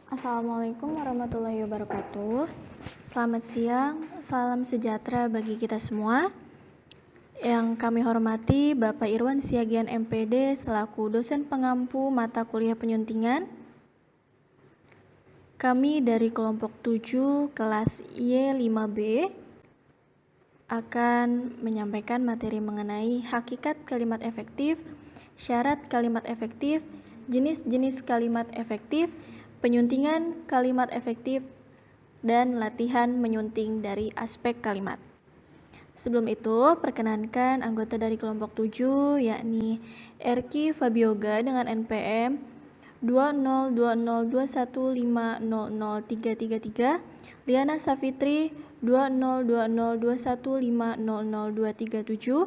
Assalamualaikum warahmatullahi wabarakatuh. Selamat siang, salam sejahtera bagi kita semua. Yang kami hormati Bapak Irwan Siagian MPD selaku dosen pengampu mata kuliah penyuntingan. Kami dari kelompok 7 kelas Y5B akan menyampaikan materi mengenai hakikat kalimat efektif, syarat kalimat efektif, jenis-jenis kalimat efektif, penyuntingan kalimat efektif, dan latihan menyunting dari aspek kalimat. Sebelum itu, perkenankan anggota dari kelompok 7 yakni Erki Fabioga dengan NPM 202021500333, Liana Safitri 202021500237,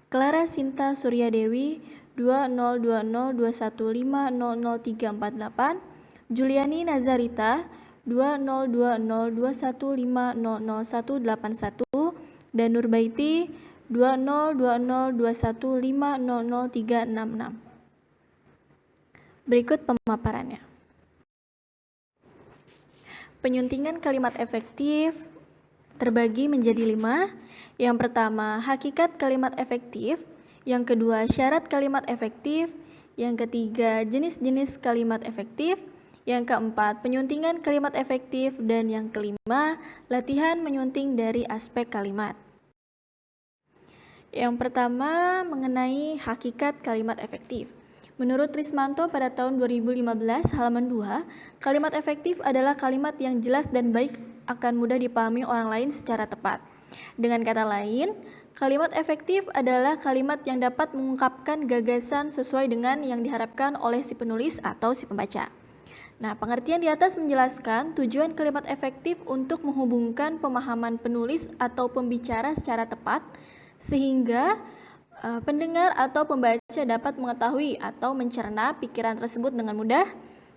Clara Sinta Suryadewi 202021500348, Juliani Nazarita 202021500181, dan Nurbaiti 202021500366. Berikut pemaparannya. Penyuntingan kalimat efektif terbagi menjadi 5. Yang pertama, hakikat kalimat efektif. Yang kedua, syarat kalimat efektif. Yang ketiga, jenis-jenis kalimat efektif. Yang keempat, penyuntingan kalimat efektif. Dan yang kelima, latihan menyunting dari aspek kalimat. Yang pertama, mengenai hakikat kalimat efektif. Menurut Rismanto pada tahun 2015 halaman 2, kalimat efektif adalah kalimat yang jelas dan baik akan mudah dipahami orang lain secara tepat. Dengan kata lain, kalimat efektif adalah kalimat yang dapat mengungkapkan gagasan sesuai dengan yang diharapkan oleh si penulis atau si pembaca. Nah, pengertian di atas menjelaskan tujuan kalimat efektif untuk menghubungkan pemahaman penulis atau pembicara secara tepat, sehingga pendengar atau pembaca dapat mengetahui atau mencerna pikiran tersebut dengan mudah,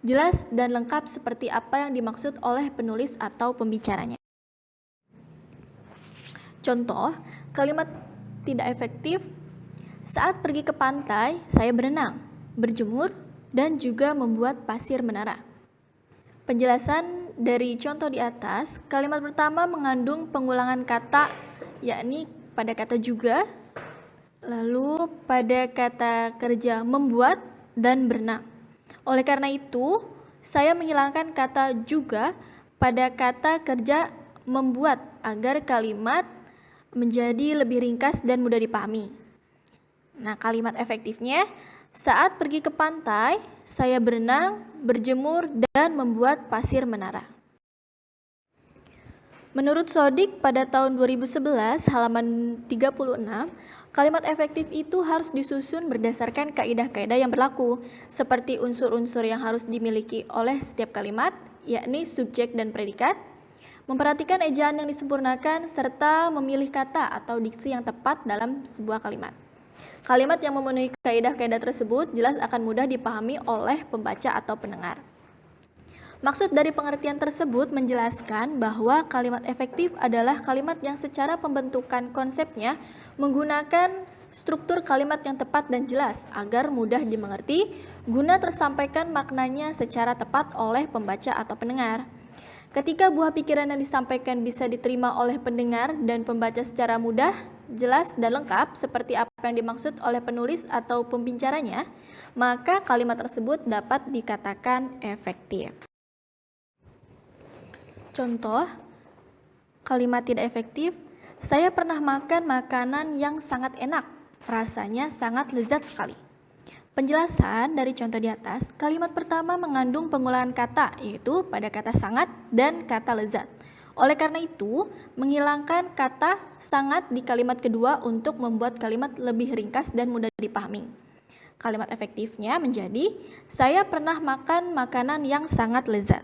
jelas, dan lengkap seperti apa yang dimaksud oleh penulis atau pembicaranya. Contoh, kalimat tidak efektif: saat pergi ke pantai, saya berenang, berjemur, dan juga membuat pasir menara. Penjelasan dari contoh di atas, kalimat pertama mengandung pengulangan kata, yakni pada kata juga, lalu pada kata kerja membuat dan berenang. Oleh karena itu, saya menghilangkan kata juga pada kata kerja membuat agar kalimat menjadi lebih ringkas dan mudah dipahami. Nah, kalimat efektifnya: saat pergi ke pantai, saya berenang, berjemur, dan membuat pasir menara. Menurut Sodik pada tahun 2011 halaman 36, kalimat efektif itu harus disusun berdasarkan kaidah-kaidah yang berlaku, seperti unsur-unsur yang harus dimiliki oleh setiap kalimat, yakni subjek dan predikat, memperhatikan ejaan yang disempurnakan, serta memilih kata atau diksi yang tepat dalam sebuah kalimat. Kalimat yang memenuhi kaidah-kaidah tersebut jelas akan mudah dipahami oleh pembaca atau pendengar. Maksud dari pengertian tersebut menjelaskan bahwa kalimat efektif adalah kalimat yang secara pembentukan konsepnya menggunakan struktur kalimat yang tepat dan jelas agar mudah dimengerti guna tersampaikan maknanya secara tepat oleh pembaca atau pendengar. Ketika buah pikiran yang disampaikan bisa diterima oleh pendengar dan pembaca secara mudah, jelas, dan lengkap seperti apa yang dimaksud oleh penulis atau pembicaranya, maka kalimat tersebut dapat dikatakan efektif. Contoh, kalimat tidak efektif: saya pernah makan makanan yang sangat enak, rasanya sangat lezat sekali. Penjelasan dari contoh di atas, kalimat pertama mengandung pengulangan kata, yaitu pada kata sangat dan kata lezat. Oleh karena itu, menghilangkan kata sangat di kalimat kedua untuk membuat kalimat lebih ringkas dan mudah dipahami. Kalimat efektifnya menjadi: saya pernah makan makanan yang sangat lezat.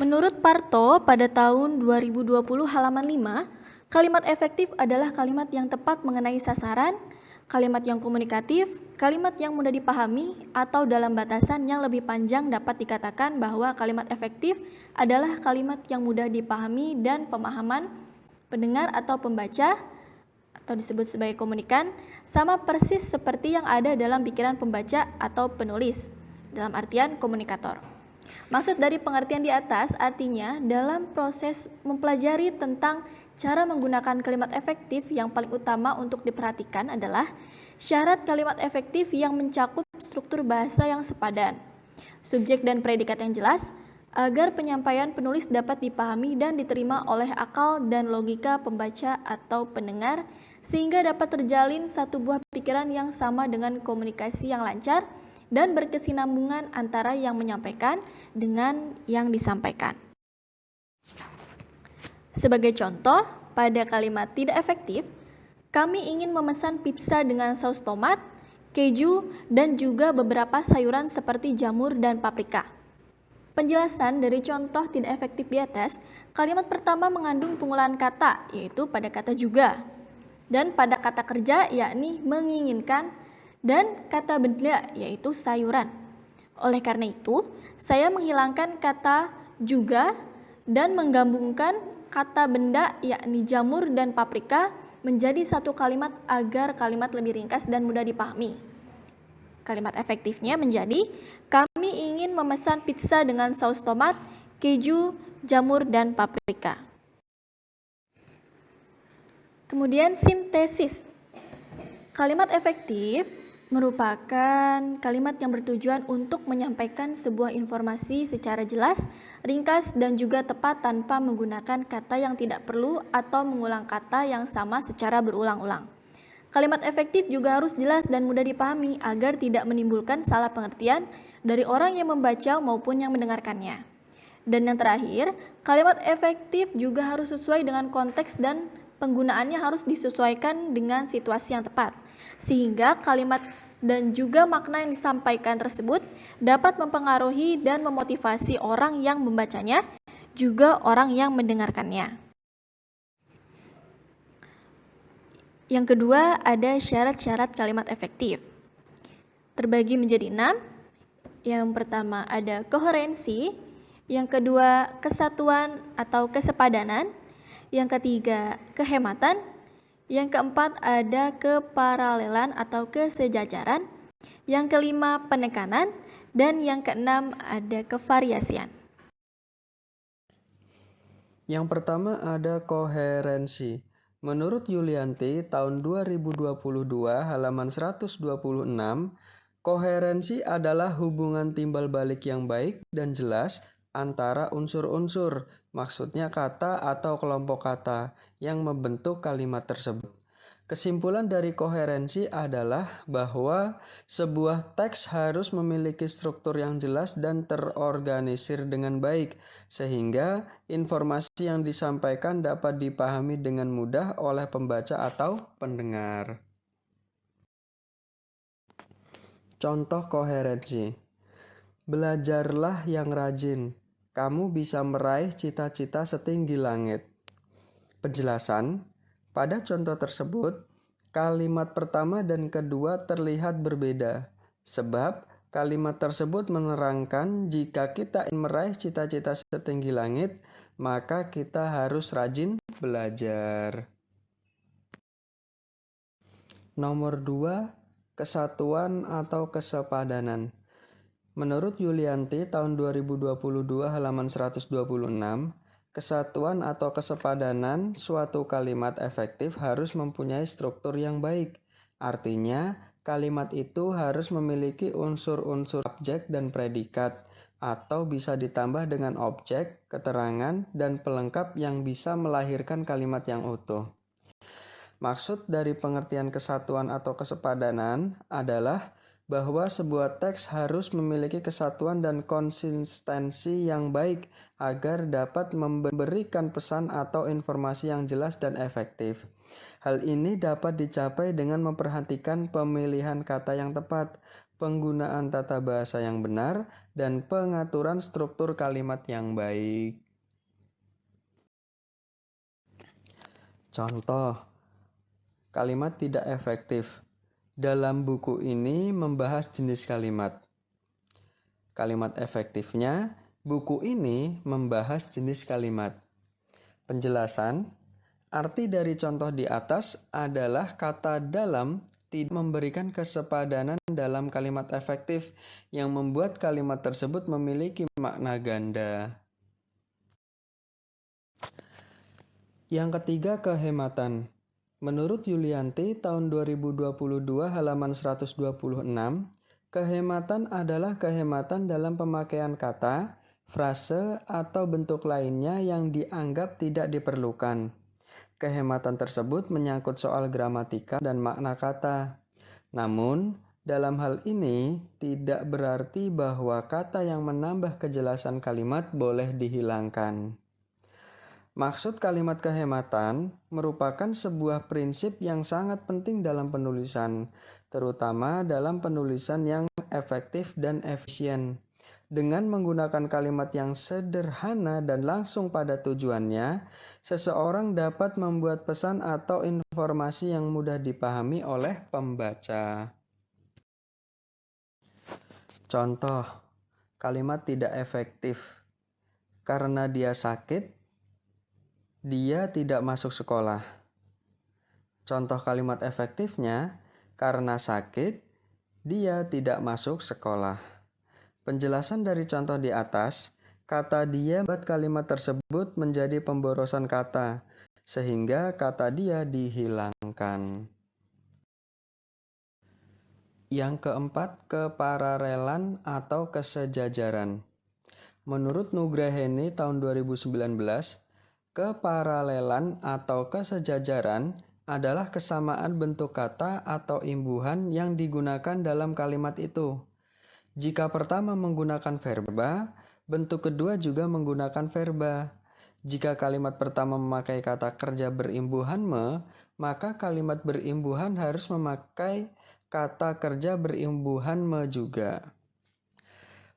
Menurut Parto pada tahun 2020 halaman 5, kalimat efektif adalah kalimat yang tepat mengenai sasaran, kalimat yang komunikatif, kalimat yang mudah dipahami, atau dalam batasan yang lebih panjang dapat dikatakan bahwa kalimat efektif adalah kalimat yang mudah dipahami dan pemahaman pendengar atau pembaca atau disebut sebagai komunikan sama persis seperti yang ada dalam pikiran pembaca atau penulis. dalam artian komunikator. Maksud dari pengertian di atas artinya dalam proses mempelajari tentang cara menggunakan kalimat efektif yang paling utama untuk diperhatikan adalah syarat kalimat efektif yang mencakup struktur bahasa yang sepadan, subjek dan predikat yang jelas, agar penyampaian penulis dapat dipahami dan diterima oleh akal dan logika pembaca atau pendengar, sehingga dapat terjalin satu buah pikiran yang sama dengan komunikasi yang lancar dan berkesinambungan antara yang menyampaikan dengan yang disampaikan. Sebagai contoh, pada kalimat tidak efektif, kami ingin memesan pizza dengan saus tomat, keju, dan juga beberapa sayuran seperti jamur dan paprika. Penjelasan dari contoh tidak efektif di atas, kalimat pertama mengandung penggunaan kata, yaitu pada kata juga, dan pada kata kerja, yakni menginginkan, dan kata benda, yaitu sayuran. Oleh karena itu, saya menghilangkan kata juga dan menggabungkan kata benda, yakni jamur dan paprika, menjadi satu kalimat agar kalimat lebih ringkas dan mudah dipahami. Kalimat efektifnya menjadi, kami ingin memesan pizza dengan saus tomat, keju, jamur, dan paprika. Kemudian sintesis. Kalimat efektif merupakan kalimat yang bertujuan untuk menyampaikan sebuah informasi secara jelas, ringkas, dan juga tepat tanpa menggunakan kata yang tidak perlu atau mengulang kata yang sama secara berulang-ulang. Kalimat efektif juga harus jelas dan mudah dipahami agar tidak menimbulkan salah pengertian dari orang yang membaca maupun yang mendengarkannya. Dan yang terakhir, kalimat efektif juga harus sesuai dengan konteks dan penggunaannya harus disesuaikan dengan situasi yang tepat, sehingga kalimat dan juga makna yang disampaikan tersebut dapat mempengaruhi dan memotivasi orang yang membacanya, juga orang yang mendengarkannya. Yang kedua, ada syarat-syarat kalimat efektif. Terbagi menjadi 6. Yang pertama ada koherensi, yang kedua kesatuan atau kesepadanan, yang ketiga kehematan, yang keempat ada keparalelan atau kesejajaran, yang kelima penekanan, dan yang keenam ada kevariasian. Yang pertama ada koherensi. Menurut Yulianti tahun 2022 halaman 126, koherensi adalah hubungan timbal balik yang baik dan jelas antara unsur-unsur, maksudnya kata atau kelompok kata, yang membentuk kalimat tersebut. Kesimpulan dari koherensi adalah bahwa sebuah teks harus memiliki struktur yang jelas dan terorganisir dengan baik, sehingga informasi yang disampaikan dapat dipahami dengan mudah oleh pembaca atau pendengar. Contoh koherensi. Belajarlah yang rajin, kamu bisa meraih cita-cita setinggi langit. Penjelasan, pada contoh tersebut, kalimat pertama dan kedua terlihat berbeda, sebab kalimat tersebut menerangkan jika kita ingin meraih cita-cita setinggi langit, maka kita harus rajin belajar. Nomor 2, kesatuan atau kesepadanan. Menurut Yulianti tahun 2022 halaman 126, kesatuan atau kesepadanan suatu kalimat efektif harus mempunyai struktur yang baik. Artinya, kalimat itu harus memiliki unsur-unsur subjek dan predikat, atau bisa ditambah dengan objek, keterangan, dan pelengkap yang bisa melahirkan kalimat yang utuh. Maksud dari pengertian kesatuan atau kesepadanan adalah bahwa sebuah teks harus memiliki kesatuan dan konsistensi yang baik agar dapat memberikan pesan atau informasi yang jelas dan efektif. Hal ini dapat dicapai dengan memperhatikan pemilihan kata yang tepat, penggunaan tata bahasa yang benar, dan pengaturan struktur kalimat yang baik. Contoh, kalimat tidak efektif. Dalam buku ini membahas jenis kalimat. Kalimat efektifnya, buku ini membahas jenis kalimat. Penjelasan, arti dari contoh di atas adalah kata dalam tidak memberikan kesepadanan dalam kalimat efektif yang membuat kalimat tersebut memiliki makna ganda. Yang ketiga, kehematan. Menurut Yulianti tahun 2022 halaman 126, kehematan adalah kehematan dalam pemakaian kata, frase, atau bentuk lainnya yang dianggap tidak diperlukan. Kehematan tersebut menyangkut soal gramatika dan makna kata. Namun, dalam hal ini tidak berarti bahwa kata yang menambah kejelasan kalimat boleh dihilangkan. Maksud kalimat kehematan merupakan sebuah prinsip yang sangat penting dalam penulisan, terutama dalam penulisan yang efektif dan efisien. Dengan menggunakan kalimat yang sederhana dan langsung pada tujuannya, seseorang dapat membuat pesan atau informasi yang mudah dipahami oleh pembaca. Contoh, kalimat tidak efektif. Karena dia sakit, dia tidak masuk sekolah. Contoh kalimat efektifnya, karena sakit, dia tidak masuk sekolah. Penjelasan dari contoh di atas, kata dia membuat kalimat tersebut menjadi pemborosan kata, sehingga kata dia dihilangkan. Yang keempat, kepararelan atau kesejajaran. Menurut Nugraheni tahun 2019, keparalelan atau kesejajaran adalah kesamaan bentuk kata atau imbuhan yang digunakan dalam kalimat itu. Jika pertama menggunakan verba, bentuk kedua juga menggunakan verba. Jika kalimat pertama memakai kata kerja berimbuhan me, maka kalimat berimbuhan harus memakai kata kerja berimbuhan me juga.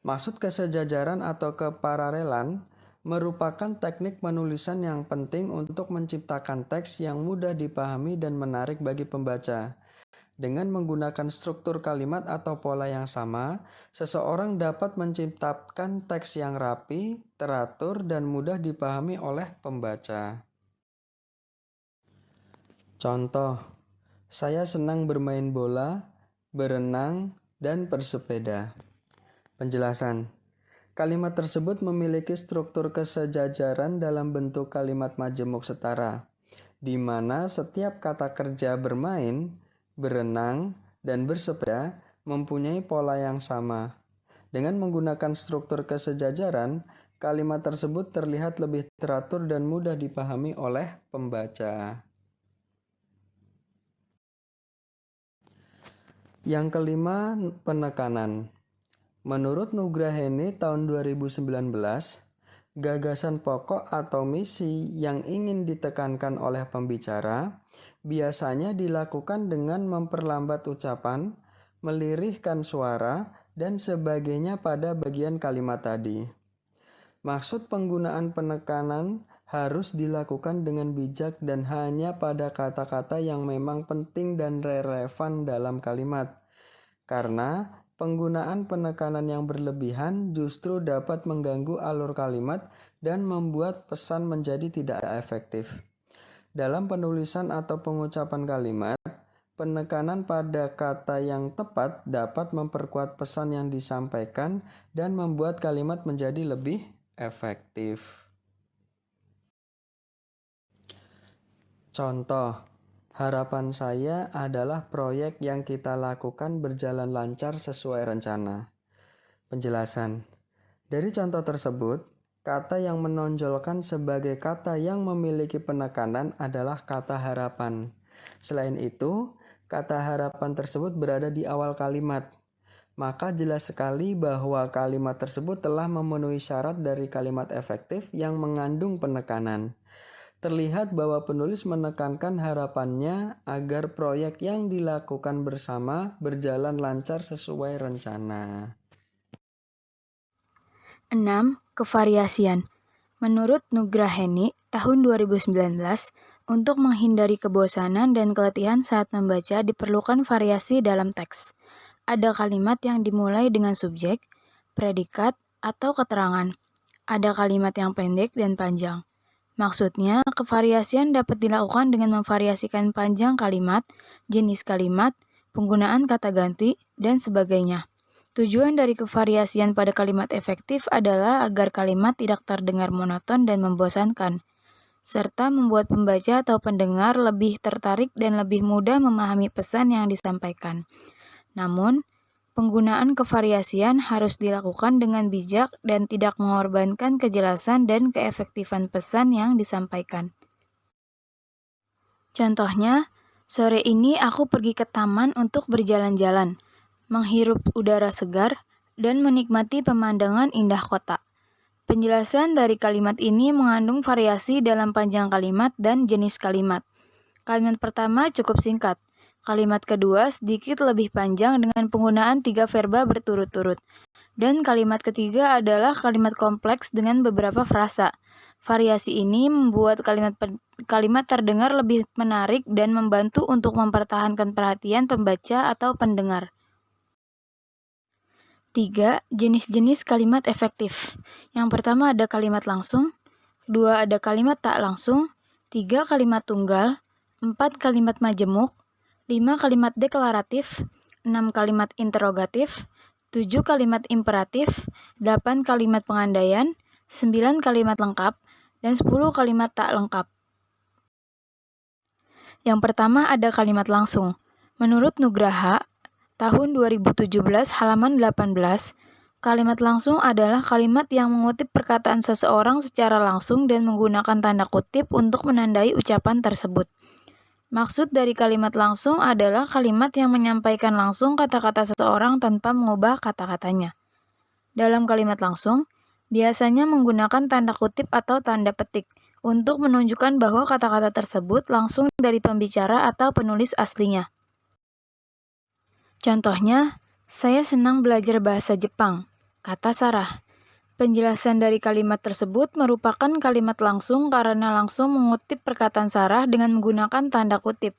Maksud kesejajaran atau kepararelan merupakan teknik penulisan yang penting untuk menciptakan teks yang mudah dipahami dan menarik bagi pembaca. Dengan menggunakan struktur kalimat atau pola yang sama, seseorang dapat menciptakan teks yang rapi, teratur, dan mudah dipahami oleh pembaca. Contoh, saya senang bermain bola, berenang, dan bersepeda. Penjelasan. Kalimat tersebut memiliki struktur kesejajaran dalam bentuk kalimat majemuk setara, di mana setiap kata kerja bermain, berenang, dan bersepeda mempunyai pola yang sama. Dengan menggunakan struktur kesejajaran, kalimat tersebut terlihat lebih teratur dan mudah dipahami oleh pembaca. Yang kelima, penekanan. Menurut Nugraheni tahun 2019, gagasan pokok atau misi yang ingin ditekankan oleh pembicara biasanya dilakukan dengan memperlambat ucapan, melirihkan suara, dan sebagainya pada bagian kalimat tadi. Maksud penggunaan penekanan harus dilakukan dengan bijak dan hanya pada kata-kata yang memang penting dan relevan dalam kalimat. Karena penggunaan penekanan yang berlebihan justru dapat mengganggu alur kalimat dan membuat pesan menjadi tidak efektif. Dalam penulisan atau pengucapan kalimat, penekanan pada kata yang tepat dapat memperkuat pesan yang disampaikan dan membuat kalimat menjadi lebih efektif. Contoh, harapan saya adalah proyek yang kita lakukan berjalan lancar sesuai rencana. Penjelasan. Dari contoh tersebut, kata yang menonjolkan sebagai kata yang memiliki penekanan adalah kata harapan. Selain itu, kata harapan tersebut berada di awal kalimat. Maka jelas sekali bahwa kalimat tersebut telah memenuhi syarat dari kalimat efektif yang mengandung penekanan. Terlihat bahwa penulis menekankan harapannya agar proyek yang dilakukan bersama berjalan lancar sesuai rencana. 6. Kevariasian. Menurut Nugraheni tahun 2019, untuk menghindari kebosanan dan keletihan saat membaca diperlukan variasi dalam teks. Ada kalimat yang dimulai dengan subjek, predikat, atau keterangan. Ada kalimat yang pendek dan panjang. Maksudnya, kevariasian dapat dilakukan dengan memvariasikan panjang kalimat, jenis kalimat, penggunaan kata ganti, dan sebagainya. Tujuan dari kevariasian pada kalimat efektif adalah agar kalimat tidak terdengar monoton dan membosankan, serta membuat pembaca atau pendengar lebih tertarik dan lebih mudah memahami pesan yang disampaikan. Namun, penggunaan kevariasian harus dilakukan dengan bijak dan tidak mengorbankan kejelasan dan keefektifan pesan yang disampaikan. Contohnya, sore ini aku pergi ke taman untuk berjalan-jalan, menghirup udara segar, dan menikmati pemandangan indah kota. Penjelasan dari kalimat ini mengandung variasi dalam panjang kalimat dan jenis kalimat. Kalimat pertama cukup singkat. Kalimat kedua sedikit lebih panjang dengan penggunaan 3 verba berturut-turut. Dan kalimat ketiga adalah kalimat kompleks dengan beberapa frasa. Variasi ini membuat kalimat terdengar lebih menarik dan membantu untuk mempertahankan perhatian pembaca atau pendengar. 3. Jenis-jenis kalimat efektif. Yang pertama ada kalimat langsung, kedua ada kalimat tak langsung, 3 kalimat tunggal, 4 kalimat majemuk, 5 kalimat deklaratif, 6 kalimat interrogatif, 7 kalimat imperatif, 8 kalimat pengandaian, 9 kalimat lengkap, dan 10 kalimat tak lengkap. Yang pertama ada kalimat langsung. Menurut Nugraha, tahun 2017 halaman 18, kalimat langsung adalah kalimat yang mengutip perkataan seseorang secara langsung dan menggunakan tanda kutip untuk menandai ucapan tersebut. Maksud dari kalimat langsung adalah kalimat yang menyampaikan langsung kata-kata seseorang tanpa mengubah kata-katanya. Dalam kalimat langsung, biasanya menggunakan tanda kutip atau tanda petik untuk menunjukkan bahwa kata-kata tersebut langsung dari pembicara atau penulis aslinya. Contohnya, saya senang belajar bahasa Jepang, kata Sarah. Penjelasan dari kalimat tersebut merupakan kalimat langsung karena langsung mengutip perkataan Sarah dengan menggunakan tanda kutip.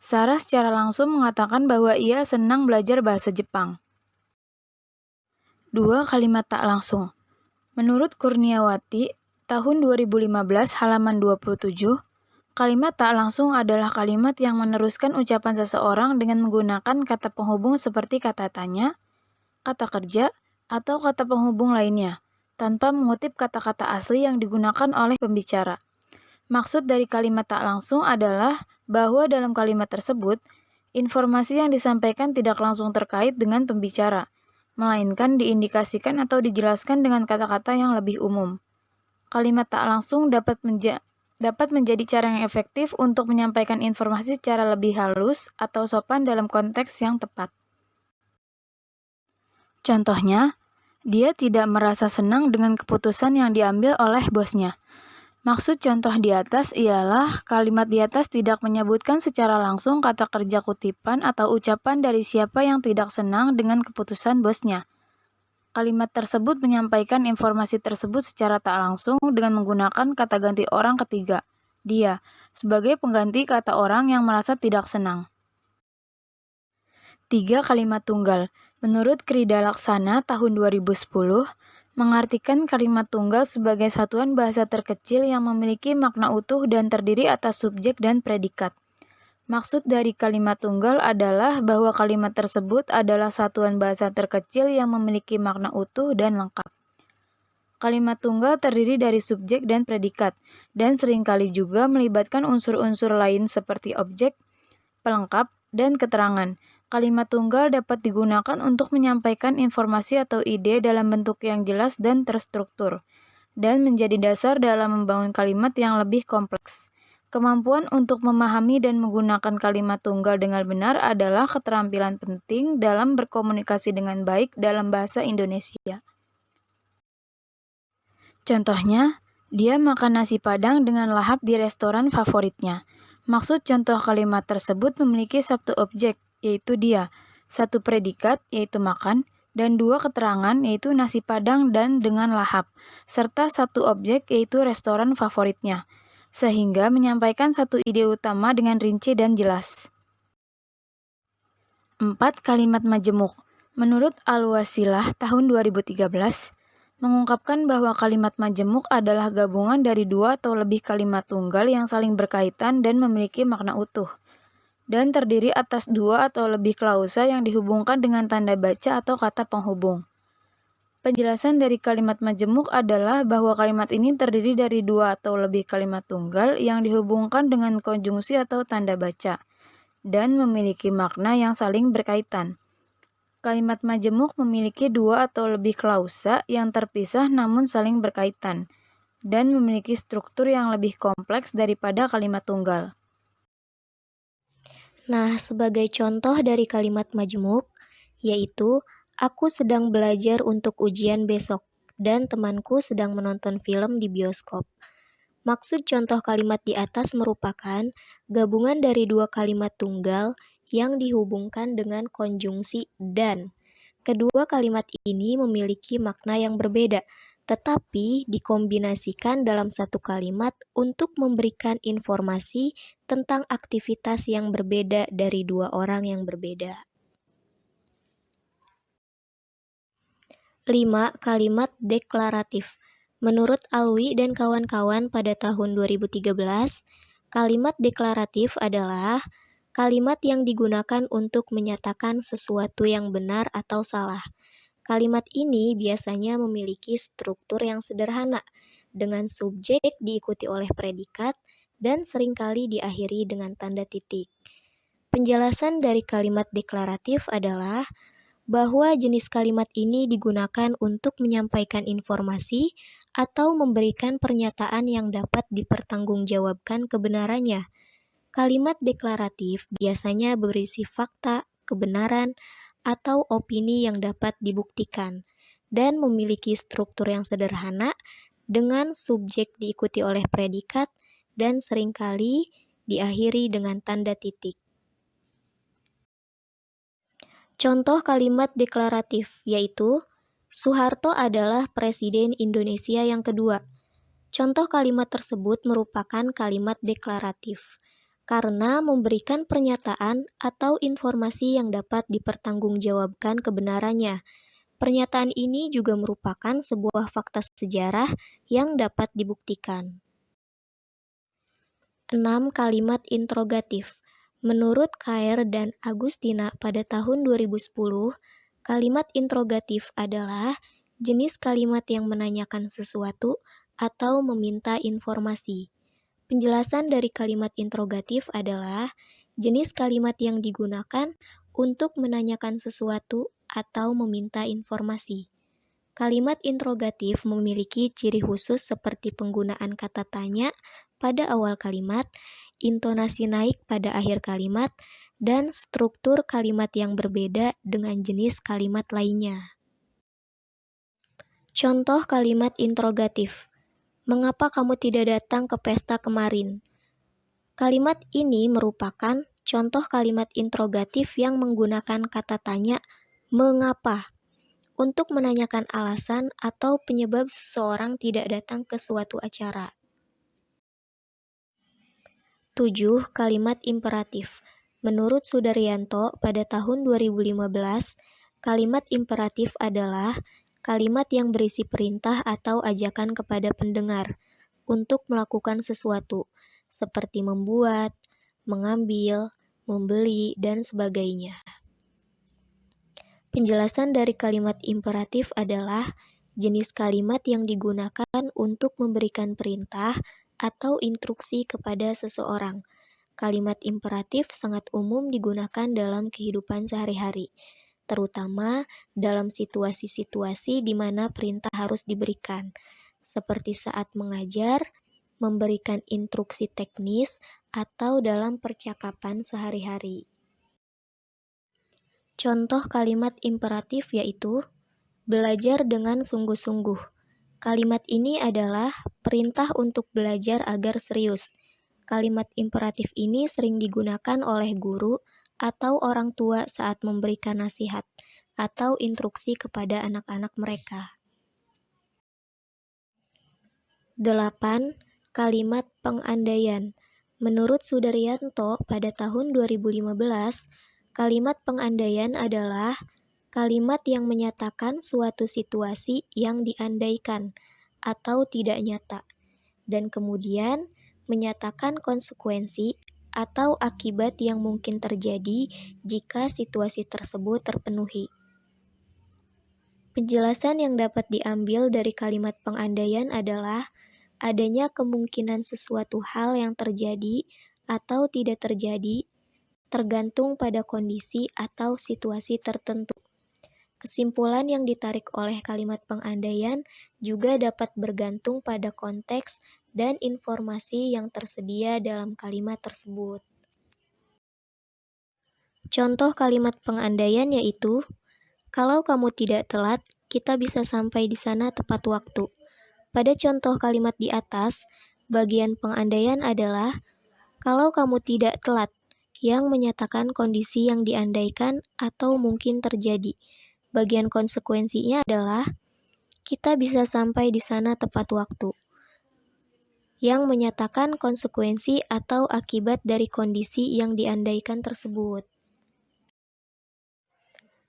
Sarah secara langsung mengatakan bahwa ia senang belajar bahasa Jepang. 2 kalimat tak langsung. Menurut Kurniawati, tahun 2015 halaman 27, kalimat tak langsung adalah kalimat yang meneruskan ucapan seseorang dengan menggunakan kata penghubung seperti kata tanya, kata kerja, atau kata penghubung lainnya, tanpa mengutip kata-kata asli yang digunakan oleh pembicara. Maksud dari kalimat tak langsung adalah bahwa dalam kalimat tersebut, informasi yang disampaikan tidak langsung terkait dengan pembicara, melainkan diindikasikan atau dijelaskan dengan kata-kata yang lebih umum. Kalimat tak langsung dapat menjadi cara yang efektif untuk menyampaikan informasi secara lebih halus atau sopan dalam konteks yang tepat. Contohnya, dia tidak merasa senang dengan keputusan yang diambil oleh bosnya. Maksud contoh di atas ialah kalimat di atas tidak menyebutkan secara langsung kata kerja kutipan atau ucapan dari siapa yang tidak senang dengan keputusan bosnya. Kalimat tersebut menyampaikan informasi tersebut secara tak langsung dengan menggunakan kata ganti orang ketiga, dia, sebagai pengganti kata orang yang merasa tidak senang. 3 kalimat tunggal. Menurut Krida Laksana tahun 2010, mengartikan kalimat tunggal sebagai satuan bahasa terkecil yang memiliki makna utuh dan terdiri atas subjek dan predikat. Maksud dari kalimat tunggal adalah bahwa kalimat tersebut adalah satuan bahasa terkecil yang memiliki makna utuh dan lengkap. Kalimat tunggal terdiri dari subjek dan predikat, dan seringkali juga melibatkan unsur-unsur lain seperti objek, pelengkap, dan keterangan. Kalimat tunggal dapat digunakan untuk menyampaikan informasi atau ide dalam bentuk yang jelas dan terstruktur, dan menjadi dasar dalam membangun kalimat yang lebih kompleks. Kemampuan untuk memahami dan menggunakan kalimat tunggal dengan benar adalah keterampilan penting dalam berkomunikasi dengan baik dalam bahasa Indonesia. Contohnya, dia makan nasi Padang dengan lahap di restoran favoritnya. Maksud contoh kalimat tersebut memiliki satu objek, yaitu dia, satu predikat, yaitu makan, dan 2 keterangan, yaitu nasi Padang dan dengan lahap, serta satu objek, yaitu restoran favoritnya, sehingga menyampaikan satu ide utama dengan rinci dan jelas. 4 kalimat majemuk. Menurut Al-Wasilah tahun 2013, mengungkapkan bahwa kalimat majemuk adalah gabungan dari 2 atau lebih kalimat tunggal yang saling berkaitan dan memiliki makna utuh. dan terdiri atas dua atau lebih klausa yang dihubungkan dengan tanda baca atau kata penghubung. Penjelasan dari kalimat majemuk adalah bahwa kalimat ini terdiri dari dua atau lebih kalimat tunggal yang dihubungkan dengan konjungsi atau tanda baca, dan memiliki makna yang saling berkaitan. Kalimat majemuk memiliki dua atau lebih klausa yang terpisah namun saling berkaitan, dan memiliki struktur yang lebih kompleks daripada kalimat tunggal. Nah, sebagai contoh dari kalimat majmuk, yaitu aku sedang belajar untuk ujian besok dan temanku sedang menonton film di bioskop. Maksud contoh kalimat di atas merupakan gabungan dari dua kalimat tunggal yang dihubungkan dengan konjungsi dan. Kedua kalimat ini memiliki makna yang berbeda, tetapi dikombinasikan dalam satu kalimat untuk memberikan informasi tentang aktivitas yang berbeda dari dua orang yang berbeda. 5. Kalimat deklaratif. Menurut Alwi dan kawan-kawan pada tahun 2013, kalimat deklaratif adalah kalimat yang digunakan untuk menyatakan sesuatu yang benar atau salah. Kalimat ini biasanya memiliki struktur yang sederhana, dengan subjek diikuti oleh predikat dan seringkali diakhiri dengan tanda titik. Penjelasan dari kalimat deklaratif adalah bahwa jenis kalimat ini digunakan untuk menyampaikan informasi atau memberikan pernyataan yang dapat dipertanggungjawabkan kebenarannya. Kalimat deklaratif biasanya berisi fakta, kebenaran, atau opini yang dapat dibuktikan, dan memiliki struktur yang sederhana dengan subjek diikuti oleh predikat dan seringkali diakhiri dengan tanda titik. Contoh kalimat deklaratif yaitu Soeharto adalah Presiden Indonesia yang kedua. Contoh kalimat tersebut merupakan kalimat deklaratif karena memberikan pernyataan atau informasi yang dapat dipertanggungjawabkan kebenarannya. Pernyataan ini juga merupakan sebuah fakta sejarah yang dapat dibuktikan. 6. Kalimat interrogatif. Menurut Kair dan Agustina pada tahun 2010, kalimat interrogatif adalah jenis kalimat yang menanyakan sesuatu atau meminta informasi. Penjelasan dari kalimat interrogatif adalah jenis kalimat yang digunakan untuk menanyakan sesuatu atau meminta informasi. Kalimat interrogatif memiliki ciri khusus seperti penggunaan kata tanya pada awal kalimat, intonasi naik pada akhir kalimat, dan struktur kalimat yang berbeda dengan jenis kalimat lainnya. Contoh kalimat interrogatif. Mengapa kamu tidak datang ke pesta kemarin? Kalimat ini merupakan contoh kalimat interrogatif yang menggunakan kata tanya mengapa untuk menanyakan alasan atau penyebab seseorang tidak datang ke suatu acara. 7. Kalimat imperatif. Menurut Sudaryanto pada tahun 2015, kalimat imperatif adalah kalimat yang berisi perintah atau ajakan kepada pendengar untuk melakukan sesuatu, seperti membuat, mengambil, membeli, dan sebagainya. Penjelasan dari kalimat imperatif adalah jenis kalimat yang digunakan untuk memberikan perintah atau instruksi kepada seseorang. Kalimat imperatif sangat umum digunakan dalam kehidupan sehari-hari, terutama dalam situasi-situasi di mana perintah harus diberikan, seperti saat mengajar, memberikan instruksi teknis, atau dalam percakapan sehari-hari. Contoh kalimat imperatif yaitu belajar dengan sungguh-sungguh. Kalimat ini adalah perintah untuk belajar agar serius. Kalimat imperatif ini sering digunakan oleh guru atau orang tua saat memberikan nasihat atau instruksi kepada anak-anak mereka. 8. Kalimat pengandaian. Menurut Sudaryanto pada tahun 2015, kalimat pengandaian adalah kalimat yang menyatakan suatu situasi yang diandaikan atau tidak nyata, dan kemudian menyatakan konsekuensi atau akibat yang mungkin terjadi jika situasi tersebut terpenuhi. Penjelasan yang dapat diambil dari kalimat pengandaian adalah adanya kemungkinan sesuatu hal yang terjadi atau tidak terjadi tergantung pada kondisi atau situasi tertentu. Kesimpulan yang ditarik oleh kalimat pengandaian juga dapat bergantung pada konteks dan informasi yang tersedia dalam kalimat tersebut. Contoh kalimat pengandaian yaitu, kalau kamu tidak telat, kita bisa sampai di sana tepat waktu. Pada contoh kalimat di atas, bagian pengandaian adalah, kalau kamu tidak telat, yang menyatakan kondisi yang diandaikan atau mungkin terjadi. Bagian konsekuensinya adalah, kita bisa sampai di sana tepat waktu, yang menyatakan konsekuensi atau akibat dari kondisi yang diandaikan tersebut.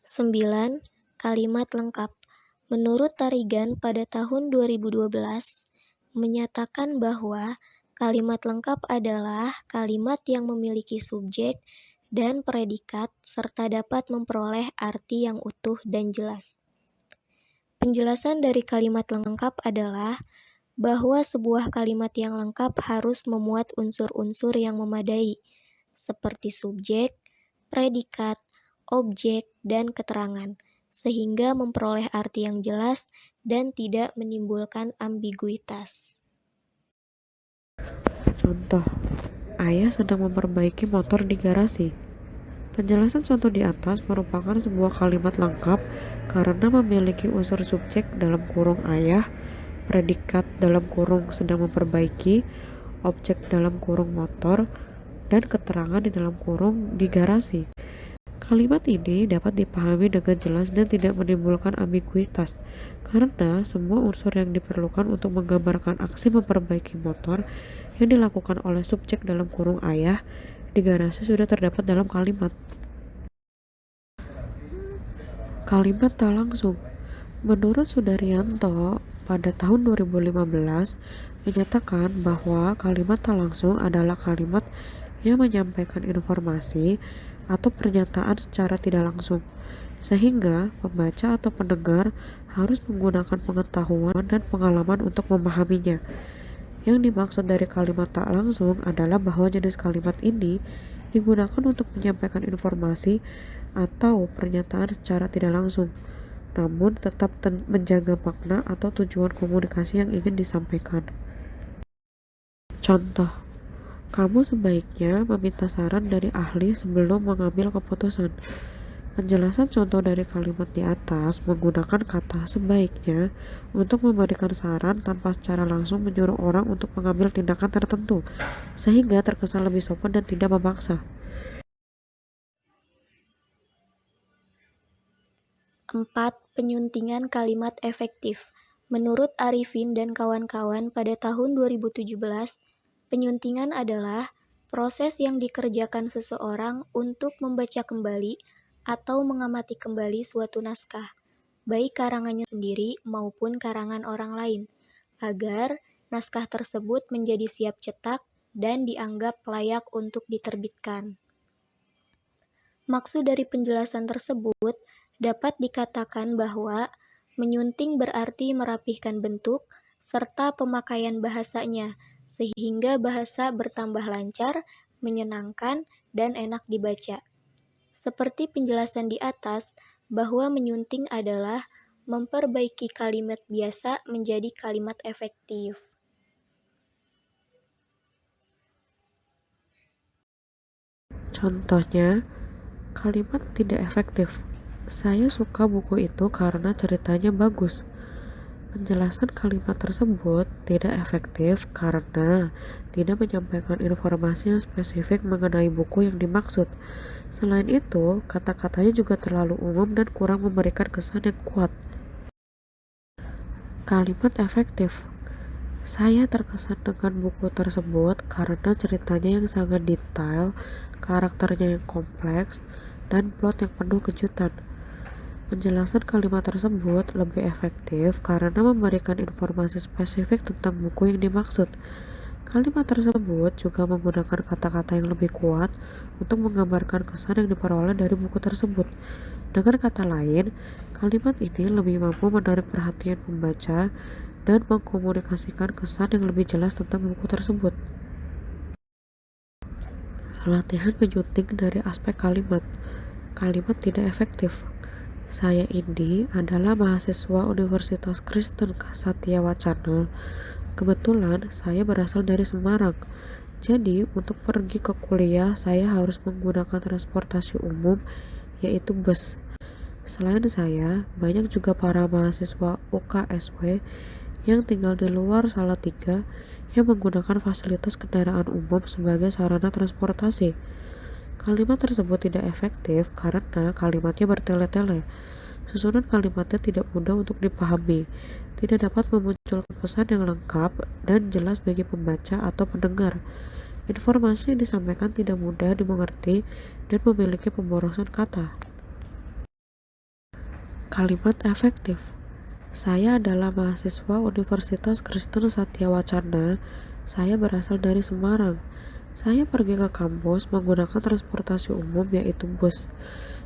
9. Kalimat lengkap. Menurut Tarigan pada tahun 2012, menyatakan bahwa kalimat lengkap adalah kalimat yang memiliki subjek dan predikat serta dapat memperoleh arti yang utuh dan jelas. Penjelasan dari kalimat lengkap adalah bahwa sebuah kalimat yang lengkap harus memuat unsur-unsur yang memadai, seperti subjek, predikat, objek, dan keterangan, sehingga memperoleh arti yang jelas dan tidak menimbulkan ambiguitas. Contoh, ayah sedang memperbaiki motor di garasi. Penjelasan contoh di atas merupakan sebuah kalimat lengkap karena memiliki unsur subjek dalam kurung ayah, predikat dalam kurung sedang memperbaiki, objek dalam kurung motor, dan keterangan di dalam kurung di garasi. Kalimat ini dapat dipahami dengan jelas dan tidak menimbulkan ambiguitas, karena semua unsur yang diperlukan untuk menggambarkan aksi memperbaiki motor yang dilakukan oleh subjek dalam kurung ayah di garasi sudah terdapat dalam kalimat. Kalimat tak langsung. Menurut Sudaryanto, pada tahun 2015 menyatakan bahwa kalimat tak langsung adalah kalimat yang menyampaikan informasi atau pernyataan secara tidak langsung, sehingga pembaca atau pendengar harus menggunakan pengetahuan dan pengalaman untuk memahaminya. Yang dimaksud dari kalimat tak langsung adalah bahwa jenis kalimat ini digunakan untuk menyampaikan informasi atau pernyataan secara tidak langsung, namun tetap menjaga makna atau tujuan komunikasi yang ingin disampaikan. Contoh, kamu sebaiknya meminta saran dari ahli sebelum mengambil keputusan. Penjelasan contoh dari kalimat di atas menggunakan kata sebaiknya untuk memberikan saran tanpa secara langsung menyuruh orang untuk mengambil tindakan tertentu, sehingga terkesan lebih sopan dan tidak memaksa. 4. Penyuntingan kalimat efektif. Menurut Arifin dan kawan-kawan pada tahun 2017, penyuntingan adalah proses yang dikerjakan seseorang untuk membaca kembali atau mengamati kembali suatu naskah, baik karangannya sendiri maupun karangan orang lain, agar naskah tersebut menjadi siap cetak dan dianggap layak untuk diterbitkan. Maksud dari penjelasan tersebut dapat dikatakan bahwa menyunting berarti merapihkan bentuk serta pemakaian bahasanya, sehingga bahasa bertambah lancar, menyenangkan, dan enak dibaca. Seperti penjelasan di atas, bahwa menyunting adalah memperbaiki kalimat biasa menjadi kalimat efektif. Contohnya, kalimat tidak efektif. Saya suka buku itu karena ceritanya bagus. Penjelasan kalimat tersebut tidak efektif karena tidak menyampaikan informasi yang spesifik mengenai buku yang dimaksud. Selain itu, kata-katanya juga terlalu umum dan kurang memberikan kesan yang kuat. Kalimat efektif. Saya terkesan dengan buku tersebut karena ceritanya yang sangat detail, karakternya yang kompleks, dan plot yang penuh kejutan. Penjelasan kalimat tersebut lebih efektif karena memberikan informasi spesifik tentang buku yang dimaksud. Kalimat tersebut juga menggunakan kata-kata yang lebih kuat untuk menggambarkan kesan yang diperoleh dari buku tersebut. Dengan kata lain, kalimat ini lebih mampu menarik perhatian pembaca dan mengkomunikasikan kesan yang lebih jelas tentang buku tersebut. Latihan menjunting dari aspek kalimat. Kalimat tidak efektif. Saya ini adalah mahasiswa Universitas Kristen Satya Wacana. Kebetulan saya berasal dari Semarang. Jadi, untuk pergi ke kuliah saya harus menggunakan transportasi umum, yaitu bus. Selain saya, banyak juga para mahasiswa UKSW yang tinggal di luar Salatiga yang menggunakan fasilitas kendaraan umum sebagai sarana transportasi. Kalimat tersebut tidak efektif karena kalimatnya bertele-tele. Susunan kalimatnya tidak mudah untuk dipahami, tidak dapat memunculkan pesan yang lengkap dan jelas bagi pembaca atau pendengar. Informasi yang disampaikan tidak mudah dimengerti dan memiliki pemborosan kata. Kalimat efektif. Saya adalah mahasiswa Universitas Kristen Satya Wacana. Saya berasal dari Semarang. Saya pergi ke kampus menggunakan transportasi umum, yaitu bus.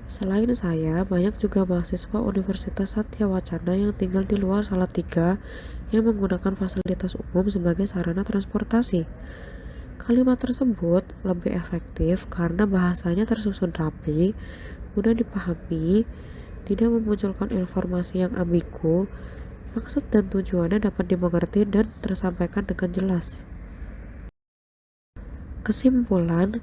Selain saya, banyak juga mahasiswa Universitas Satya Wacana yang tinggal di luar Salatiga yang menggunakan fasilitas umum sebagai sarana transportasi. Kalimat tersebut lebih efektif karena bahasanya tersusun rapi, mudah dipahami, tidak memunculkan informasi yang ambigu, maksud dan tujuannya dapat dimengerti dan tersampaikan dengan jelas. Kesimpulan,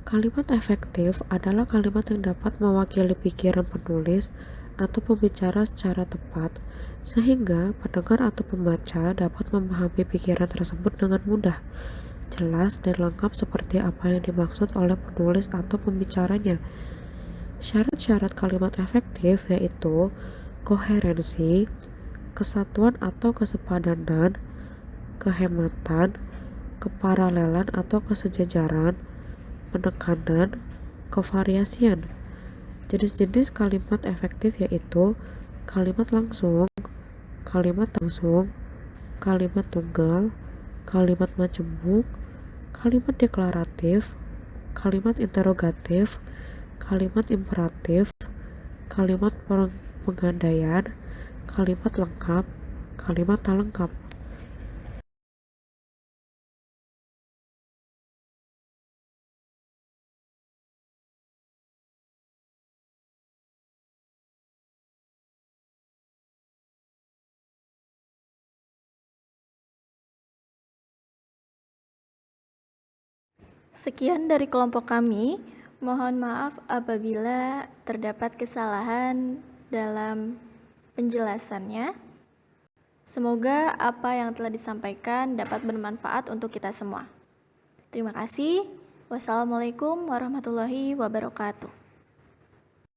kalimat efektif adalah kalimat yang dapat mewakili pikiran penulis atau pembicara secara tepat, sehingga pendengar atau pembaca dapat memahami pikiran tersebut dengan mudah, jelas, dan lengkap seperti apa yang dimaksud oleh penulis atau pembicaranya. Syarat-syarat kalimat efektif yaitu koherensi, kesatuan atau kesepadanan, kehematan, keparalelan atau kesejajaran, penekanan, kevariasian. Jenis-jenis kalimat efektif yaitu kalimat langsung, kalimat tunggal, kalimat majemuk, kalimat deklaratif, kalimat interrogatif, kalimat imperatif, kalimat pengandaian, kalimat lengkap, kalimat tak lengkap. Sekian dari kelompok kami. Mohon maaf apabila terdapat kesalahan dalam penjelasannya. Semoga apa yang telah disampaikan dapat bermanfaat untuk kita semua. Terima kasih. Wassalamualaikum warahmatullahi wabarakatuh.